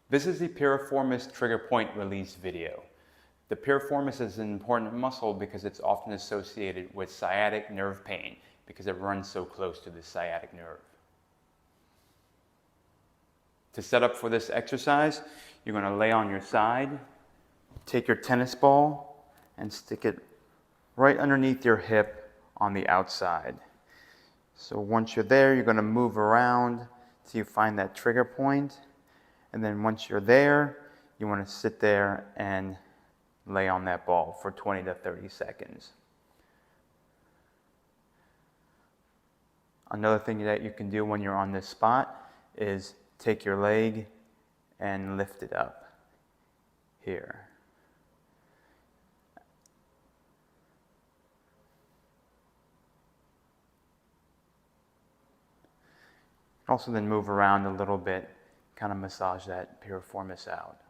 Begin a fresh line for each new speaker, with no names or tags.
This is the piriformis trigger point release video. The piriformis is an important muscle because it's often associated with sciatic nerve pain because it runs so close to the sciatic nerve. To set up for this exercise, you're going to lay on your side, take your tennis ball and stick it right underneath your hip on the outside. So once you're there, you're going to move around till you find that trigger point. And then once you're there, you want to sit there and lay on that ball for 20 to 30 seconds. Another thing that you can do when you're on this spot is take your leg and lift it up here. Also then move around a little bit, kind of massage that piriformis out.